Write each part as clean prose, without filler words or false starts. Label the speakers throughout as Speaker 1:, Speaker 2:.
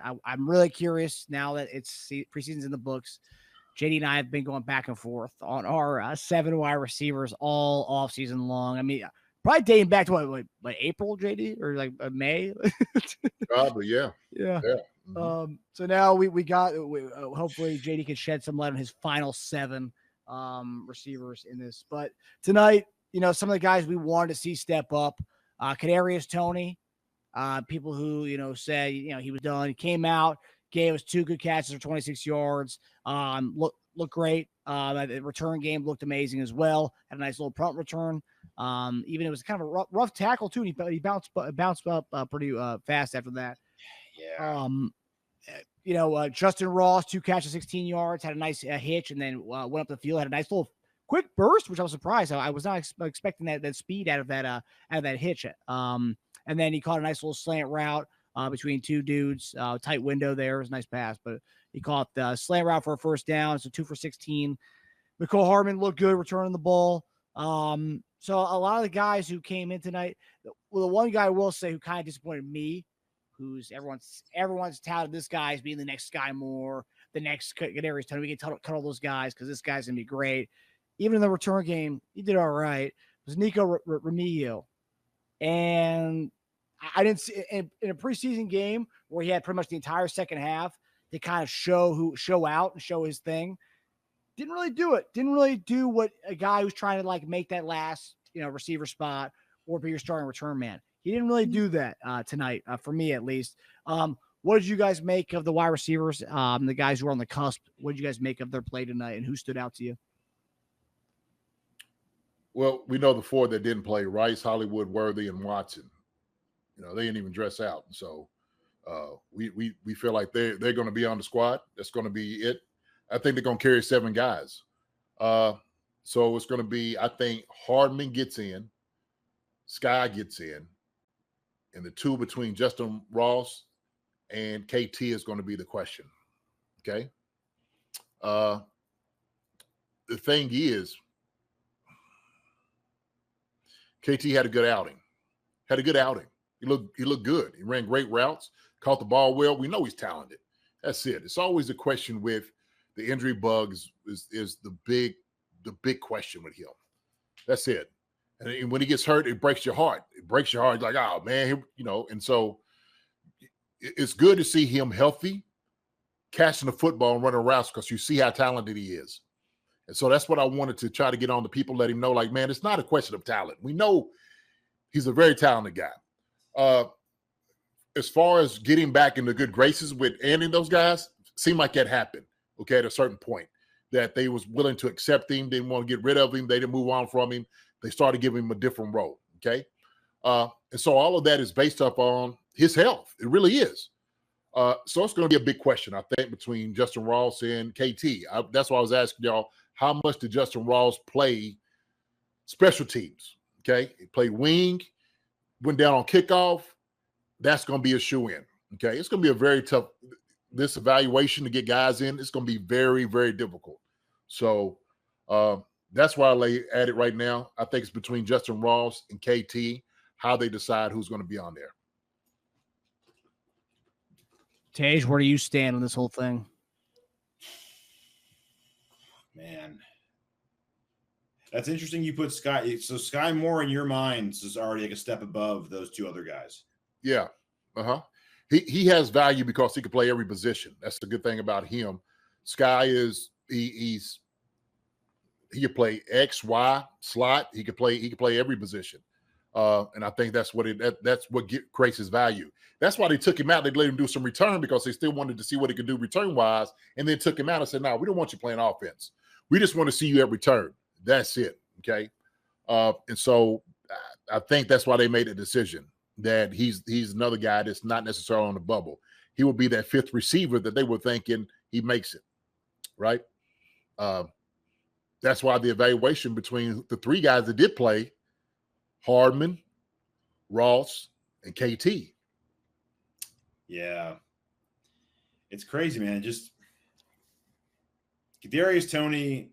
Speaker 1: I'm really curious now that it's preseason's in the books. JD and I have been going back and forth on our 7 wide receivers all off season long. I mean, probably dating back to what April, JD, or like May.
Speaker 2: Probably, yeah.
Speaker 1: Yeah.
Speaker 2: Mm-hmm.
Speaker 1: So now we got hopefully JD can shed some light on his final 7 receivers in this. But tonight, some of the guys we wanted to see step up, Kadarius Toney, people who say he was done. He came out, gave us 2 good catches for 26 yards. Looked great. The return game looked amazing as well. Had a nice little punt return. Even it was kind of a rough tackle too. And he bounced up pretty fast after that.
Speaker 3: Yeah.
Speaker 1: Justyn Ross, 2 catches, 16 yards, had a nice hitch, and then went up the field, had a nice little quick burst, which I was surprised. I was not expecting that speed out of that hitch. And then he caught a nice little slant route between 2 dudes, tight window there. It was a nice pass, but he caught the slant route for a first down. So 2 for 16. Mecole Hardman looked good returning the ball. So a lot of the guys who came in tonight, well, the one guy I will say who kind of disappointed me, who's everyone's touted this guy as being the next Sky Moore, the next Kadarius Toney. We can cut all those guys because this guy's gonna be great. Even in the return game, he did all right. It was Nikko Remigio, and I didn't see in a preseason game where he had pretty much the entire second half to kind of show out and show his thing. Didn't really do it. Didn't really do what a guy who's trying to make that last receiver spot or be your starting return man. He didn't really do that tonight, for me at least. What did you guys make of the wide receivers, the guys who were on the cusp? What did you guys make of their play tonight, and who stood out to you?
Speaker 2: Well, we know the 4 that didn't play: Rice, Hollywood, Worthy, and Watson. They didn't even dress out. So we feel like they're going to be on the squad. That's going to be it. I think they're going to carry 7 guys. So it's going to be, I think, Hardman gets in, Sky gets in, and the 2 between Justyn Ross and KT is going to be the question. Okay. The thing is, KT had a good outing. He looked good. He ran great routes, caught the ball well. We know he's talented. That's it. It's always a question with the injury bugs is the big question with him. That's it. And when he gets hurt, it breaks your heart. Like, oh man, and so it's good to see him healthy, catching the football and running routes because you see how talented he is. And so that's what I wanted to try to get on the people, let him know, like, man, it's not a question of talent. We know he's a very talented guy. As far as getting back in the good graces with Andy and those guys, seemed like that happened, okay, at a certain point, that they was willing to accept him, didn't want to get rid of him, they didn't move on from him. They started giving him a different role, okay? And so all of that is based up on his health. It really is. So it's going to be a big question, I think, between Justyn Ross and KT. That's why I was asking y'all, how much did Justyn Ross play special teams? Okay, he played wing, went down on kickoff. That's going to be a shoe-in. Okay, it's going to be a very tough, this evaluation to get guys in. It's going to be very, very difficult. So that's why I lay at it right now. I think it's between Justyn Ross and KT, how they decide who's going to be on there.
Speaker 1: Tej, where do you stand on this whole thing?
Speaker 3: Man, that's interesting. You put Sky. So Sky Moore in your minds is already like a step above those 2 other guys.
Speaker 2: Yeah. He has value because he can play every position. That's the good thing about him. Sky is he can play X, Y, slot. He can play every position. And I think that's what creates his value. That's why they took him out. They let him do some return because they still wanted to see what he could do return-wise, and then took him out and said, no, we don't want you playing offense. We just want to see you at return. That's it, okay? And so I think that's why they made a decision that he's another guy that's not necessarily on the bubble. He will be that 5th receiver that they were thinking he makes it, right? That's why the evaluation between the 3 guys that did play, Hardman, Ross, and KT.
Speaker 3: Yeah. It's crazy, man. Just Kadarius Toney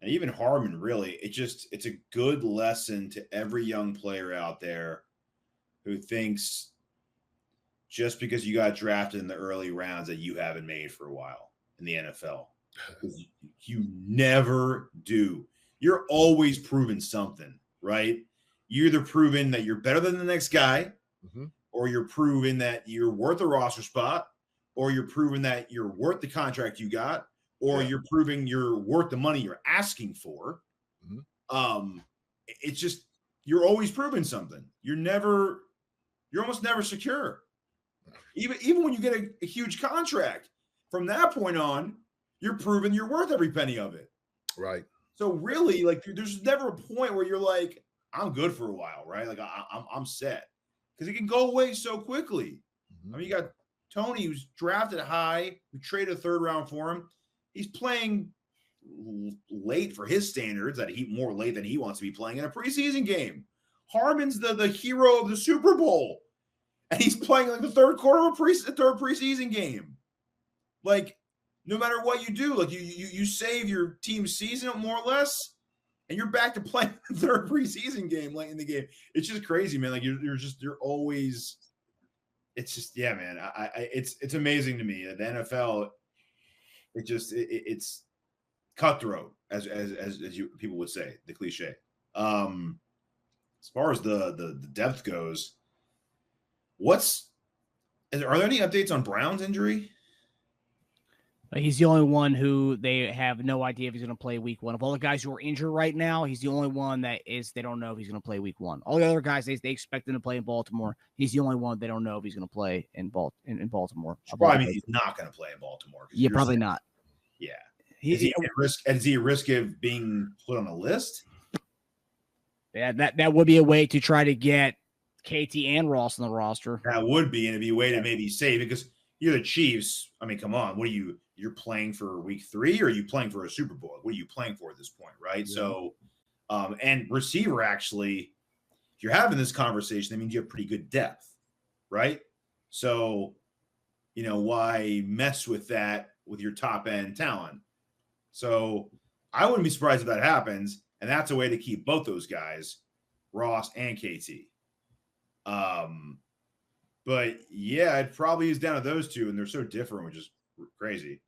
Speaker 3: and even Hardman, really, it's a good lesson to every young player out there who thinks just because you got drafted in the early rounds that you haven't made for a while in the NFL. You never do. You're always proving something, right? You're either proving that you're better than the next guy, or you're proving that you're worth a roster spot, or you're proving that you're worth the contract you got, or you're proving you're worth the money you're asking for. It's just, you're always proving something. You're almost never secure. Even when you get a huge contract, from that point on, you're proving you're worth every penny of it.
Speaker 2: Right.
Speaker 3: So really, like, there's never a point where you're like, I'm good for a while, right? Like I'm set, because it can go away so quickly. I mean, you got Toney, who's drafted high. We traded a third round for him. He's playing late for his standards, more late than he wants to be playing in a preseason game. Hardman's the hero of the Super Bowl, and he's playing like the third quarter of a third preseason game. Like, no matter what you do, like you save your team's season more or less, and you're back to playing the third preseason game late in the game. It's just crazy, man. Like you're always. It's just, yeah, man. It's amazing to me that the NFL. It's cutthroat, as people would say, the cliche. As far as the depth goes, are there any updates on Brown's injury?
Speaker 1: He's the only one who they have no idea if he's going to play week 1. Of all the guys who are injured right now, he's the only one they don't know if he's going to play week 1. All the other guys, they expect him to play in Baltimore. He's the only one they don't know if he's going to play in Baltimore.
Speaker 3: Probably means he's not going to play in Baltimore.
Speaker 1: Yeah, probably not.
Speaker 3: Yeah. Is he at risk of being put on a list?
Speaker 1: Yeah, that would be a way to try to get KT and Ross on the roster.
Speaker 3: That would be, and it'd be a way to maybe save it, because you're the Chiefs. I mean, come on. You're playing for week 3, or are you playing for a Super Bowl? What are you playing for at this point, right? Yeah. So, and receiver, actually, if you're having this conversation, that means you have pretty good depth, right? So, why mess with that with your top end talent? So I wouldn't be surprised if that happens, and that's a way to keep both those guys, Ross and KT. But yeah, it probably is down to those two, and they're so different, which is crazy.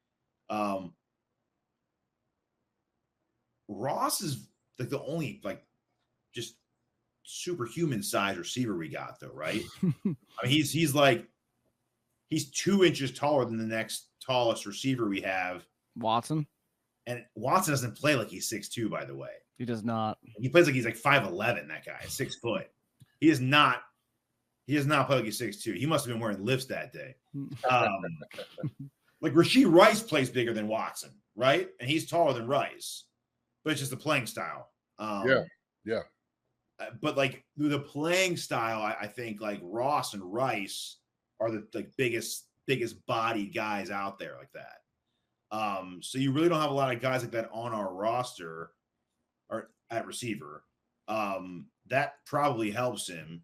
Speaker 3: Ross is like the only just superhuman size receiver we got, though, right? I mean, he's 2 inches taller than the next tallest receiver we have,
Speaker 1: Watson. And
Speaker 3: Watson doesn't play like he's 6'2", by the way.
Speaker 1: He does not.
Speaker 3: He plays like he's 5'11", that guy, 6 foot. He does not play like he's 6'2". He must have been wearing lifts that day. Like Rashee Rice plays bigger than Watson, right? And he's taller than Rice, but it's just the playing style.
Speaker 2: Yeah.
Speaker 3: But like the playing style, I think like Ross and Rice are the biggest body guys out there like that. So you really don't have a lot of guys like that on our roster or at receiver. That probably helps him.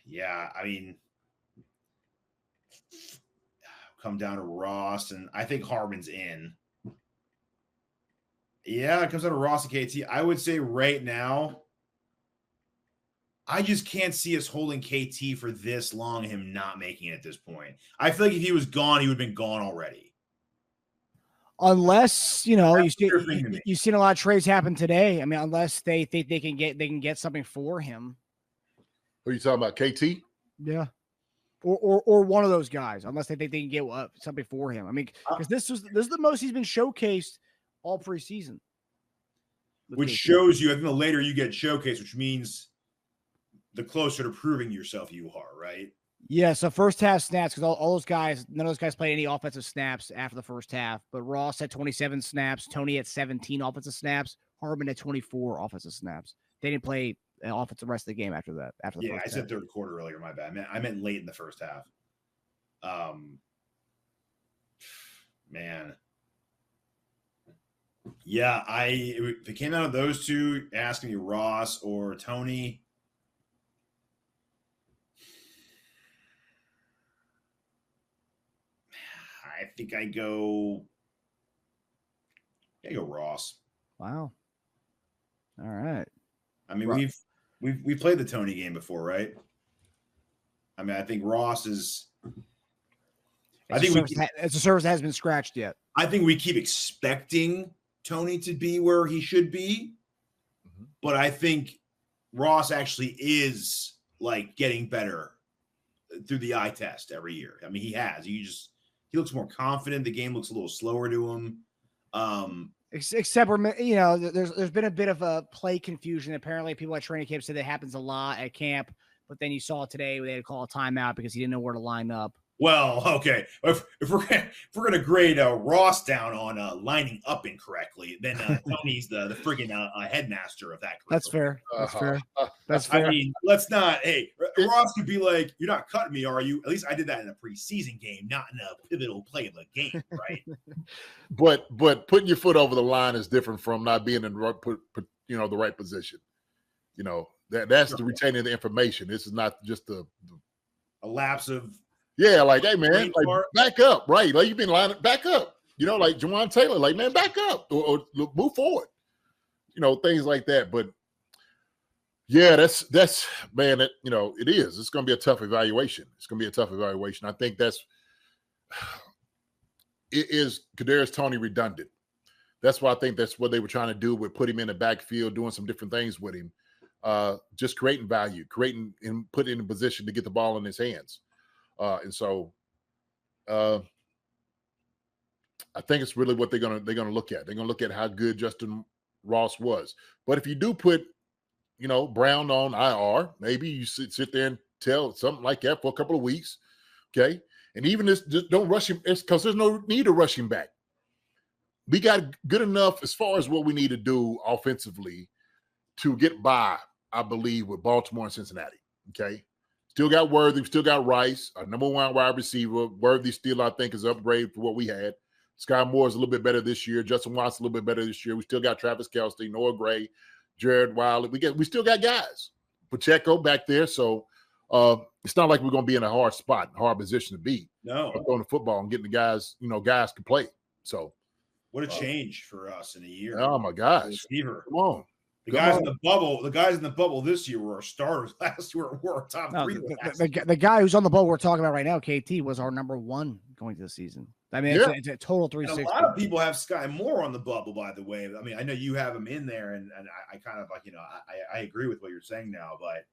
Speaker 3: Yeah, I mean, come down to Ross, and I think Hardman's in. Yeah, it comes down to Ross and KT. I would say right now, I just can't see us holding KT for this long and him not making it at this point. I feel like if he was gone, he would have been gone already.
Speaker 1: Unless, you've seen a lot of trades happen today. I mean, unless they think they can get something for him.
Speaker 2: Who are you talking about, KT?
Speaker 1: Yeah. Or one of those guys, unless they think they can get something for him. I mean, because this is the most he's been showcased all preseason.
Speaker 3: Which shows you, I think the later you get showcased, which means the closer to proving yourself you are, right?
Speaker 1: Yeah, so first half snaps, because all those guys, none of those guys played any offensive snaps after the first half. But Ross had 27 snaps, Toney had 17 offensive snaps, Hardman had 24 offensive snaps. They didn't play offense the rest of the game after that. After the first
Speaker 3: I said third quarter earlier. My bad. I meant late in the first half. Man. Yeah, if it came out of those two, asking me Ross or Toney. I think I go Ross.
Speaker 1: Wow. All right.
Speaker 3: I mean, we've played the Toney game before, right? I mean, I think Ross is.
Speaker 1: It's a service that hasn't been scratched yet.
Speaker 3: I think we keep expecting Toney to be where he should be, but I think Ross actually is like getting better through the eye test every year. I mean, he has. He looks more confident. The game looks a little slower to him.
Speaker 1: Except for, there's been a bit of a play confusion. Apparently, people at training camp say that happens a lot at camp, but then you saw today they had to call a timeout because he didn't know where to line up.
Speaker 3: Well, okay. If we're gonna grade Ross down on lining up incorrectly, then Tony's the friggin' headmaster of that group.
Speaker 1: That's fair. That's fair. That's fair.
Speaker 3: I mean, let's not. Hey, Ross could be like, "You're not cutting me, are you?" At least I did that in a preseason game, not in a pivotal play of the game, right?
Speaker 2: but putting your foot over the line is different from not being in the right position. That's the retaining the information. This is not just a
Speaker 3: lapse of.
Speaker 2: Yeah, like, hey, man, like, back up, right? Like, you've been lining back up. Like Jawan Taylor, like, man, back up or move forward. Things like that. But, yeah, that's man, it is. It's going to be a tough evaluation. I think it is Kadarius Toney redundant. That's why I think that's what they were trying to do with put him in the backfield, doing some different things with him, just creating value, creating and putting him in a position to get the ball in his hands. And so I think it's really what they're gonna look at. They're gonna look at how good Justyn Ross was. But if you do put, Brown on IR, maybe you sit there and tell something like that for a couple of weeks, okay? And even this, just don't rush him. It's because there's no need to rush him back. We got good enough as far as what we need to do offensively to get by, I believe, with Baltimore and Cincinnati. Okay. Still got Worthy, still got Rice, our number one wide receiver. Worthy still, I think, is an upgrade for what we had. Sky Moore is a little bit better this year. Justyn Ross a little bit better this year. We still got Travis Kelce, Noah Gray, Jared Wiley. We still got guys. Pacheco back there. So it's not like we're going to be in a hard spot, hard position to be.
Speaker 3: No.
Speaker 2: Throwing the football and getting the guys, guys can play. So
Speaker 3: what a change for us in a year.
Speaker 2: Oh, my gosh.
Speaker 3: Come
Speaker 2: on.
Speaker 3: The guys in the bubble this year were our starters. Last year were our top three.
Speaker 1: The guy who's on the bubble we're talking about right now, KT, was our number one going to the season. I mean, it's a total 360.
Speaker 3: A lot of people have Sky Moore on the bubble, by the way. I mean, I know you have him in there, and I kind of like, I agree with what you're saying now, but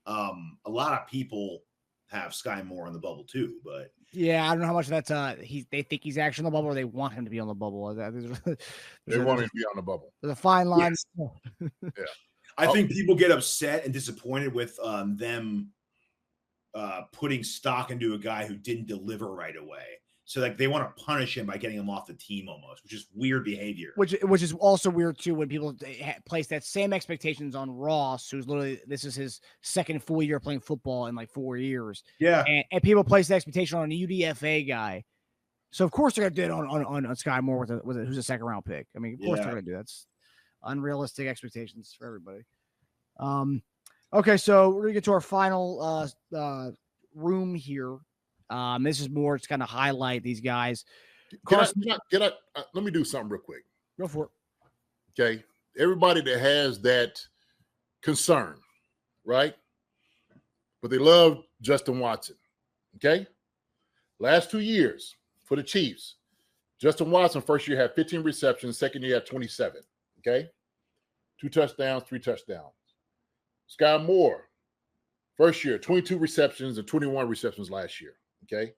Speaker 3: a lot of people have Sky Moore on the bubble too. But
Speaker 1: yeah, I don't know how much of that's they think he's actually on the bubble or they want him to be on the bubble.
Speaker 2: They want him to be on the bubble.
Speaker 1: There's a fine line.
Speaker 3: Yes. Yeah. I think people get upset and disappointed with them putting stock into a guy who didn't deliver right away. So like they want to punish him by getting him off the team almost, which is weird behavior.
Speaker 1: Which is also weird too when people place that same expectations on Ross, who's literally this is his second full year playing football in like 4 years.
Speaker 3: Yeah,
Speaker 1: and people place the expectation on a UDFA guy. So of course they're gonna do it on Sky Moore with who's a second round pick. I mean, of course they're gonna do that. That's unrealistic expectations for everybody. Okay, so we're gonna get to our final room here. This is more to kind of highlight these guys.
Speaker 2: Let me do something real quick.
Speaker 1: Go for it.
Speaker 2: Okay. Everybody that has that concern, right? But they love Justyn Watson. Okay. Last 2 years for the Chiefs, Justyn Watson, first year had 15 receptions, second year had 27. Okay. 2 touchdowns, 3 touchdowns. Sky Moore, first year, 22 receptions and 21 receptions last year. Okay,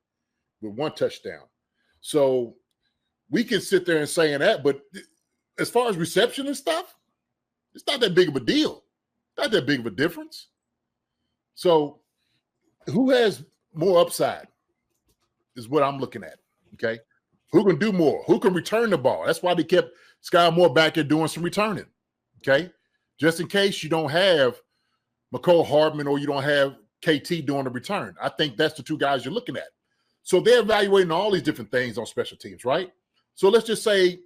Speaker 2: with 1 touchdown. So we can sit there and saying that, but as far as reception and stuff, it's not that big of a deal. Not that big of a difference. So who has more upside is what I'm looking at. Okay, who can do more? Who can return the ball? That's why they kept Sky Moore back there doing some returning. Okay, just in case you don't have Mecole Hardman or you don't have KT doing the return. I think that's the 2 guys you're looking at. So they're evaluating all these different things on special teams, right? So let's just say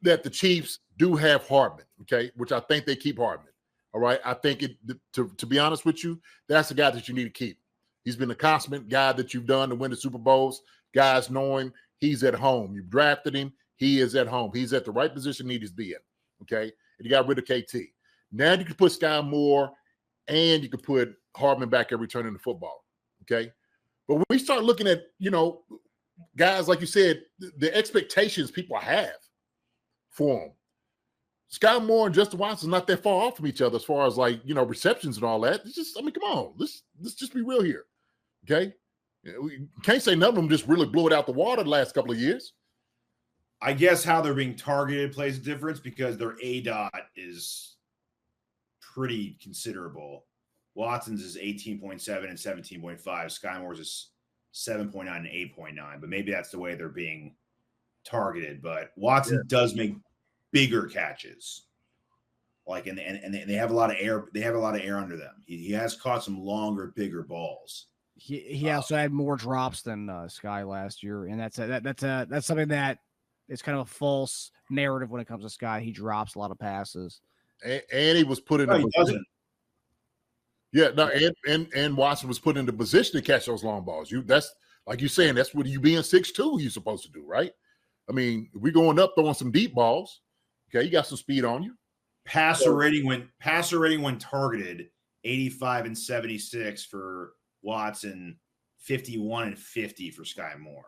Speaker 2: that the Chiefs do have Hardman, okay, which I think they keep Hardman. All right. I think to be honest with you, that's the guy that you need to keep. He's been a consummate guy that you've done to win the Super Bowls. Guys knowing he's at home. You've drafted him. He is at home. He's at the right position he needs to be in. Okay. And you got rid of KT. Now you can put Sky Moore and you can put Hardman back there returning the football. Okay. But when we start looking at, guys, like you said, the expectations people have for them, Sky Moore and Justyn Ross is not that far off from each other as far as receptions and all that. It's just, come on, let's just be real here. Okay. We can't say none of them just really blew it out the water the last couple of years.
Speaker 3: I guess how they're being targeted plays a difference because their ADOT is pretty considerable. Watson's is 18.7 and 17.5. Sky Moore's is 7.9 and 8.9. But maybe that's the way they're being targeted. But Watson does make bigger catches. And they have a lot of air. They have a lot of air under them. He has caught some longer, bigger balls.
Speaker 1: He also had more drops than Sky last year, and that's something that is kind of a false narrative when it comes to Sky. He drops a lot of passes,
Speaker 2: and he was put in.
Speaker 3: No, he doesn't.
Speaker 2: Yeah, no, and Watson was put in the position to catch those long balls. That's like you're saying. That's what you being 6'2", you're supposed to do, right? I mean, we going up throwing some deep balls. Okay, you got some speed on you.
Speaker 3: Passer rating when targeted 85 and 76 for Watson, 51 and 50 for Sky Moore.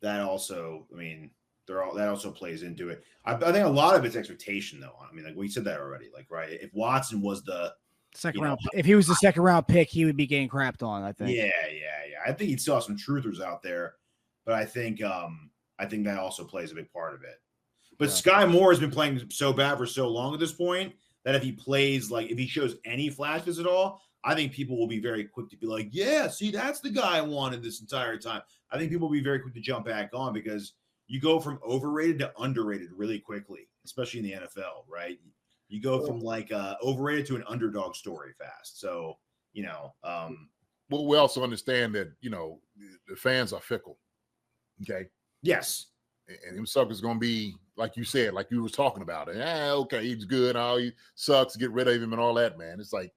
Speaker 3: That also, that also plays into it. I think a lot of it's expectation, though. We said that already. Right? If Watson was the
Speaker 1: second round, if he was the second round pick, he would be getting crapped on. I think.
Speaker 3: Yeah. I think he'd still have some truthers out there, but I think that also plays a big part of it. But Sky Moore has been playing so bad for so long at this point that if he plays, if he shows any flashes at all, I think people will be very quick to be like, yeah, see, that's the guy I wanted this entire time. I think people will be very quick to jump back on because you go from overrated to underrated really quickly, especially in the NFL, right? You go from overrated to an underdog story fast. So,
Speaker 2: Well, we also understand that, the fans are fickle. Okay.
Speaker 3: Yes.
Speaker 2: And him suckers going to be, like you said, like you was talking about it. Okay, he's good. Oh, he sucks. Get rid of him and all that, man. It's like,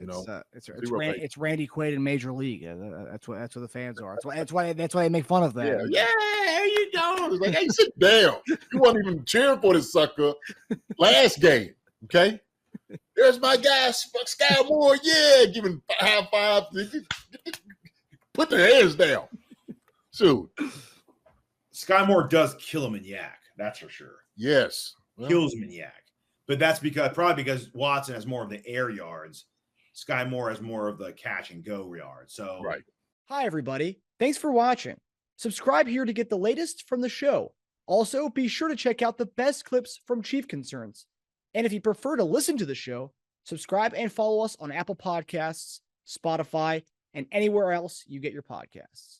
Speaker 1: it's Randy Quaid in Major League. That's what the fans are. That's why they make fun of that.
Speaker 2: Yeah, you know. It's like, hey, sit down. You wasn't even cheering for this sucker last game. Okay. There's my guy, Sky Moore. Yeah, giving high five. Put the hands down. Shoot.
Speaker 3: Sky Moore does kill him in yak. That's for sure.
Speaker 2: Yes.
Speaker 3: Kills him in yak. But that's probably because Watson has more of the air yards. Sky Moore has more of the catch and go yards. So,
Speaker 2: right.
Speaker 1: Hi, everybody. Thanks for watching. Subscribe here to get the latest from the show. Also, be sure to check out the best clips from Chief Concerns. And if you prefer to listen to the show, subscribe and follow us on Apple Podcasts, Spotify, and anywhere else you get your podcasts.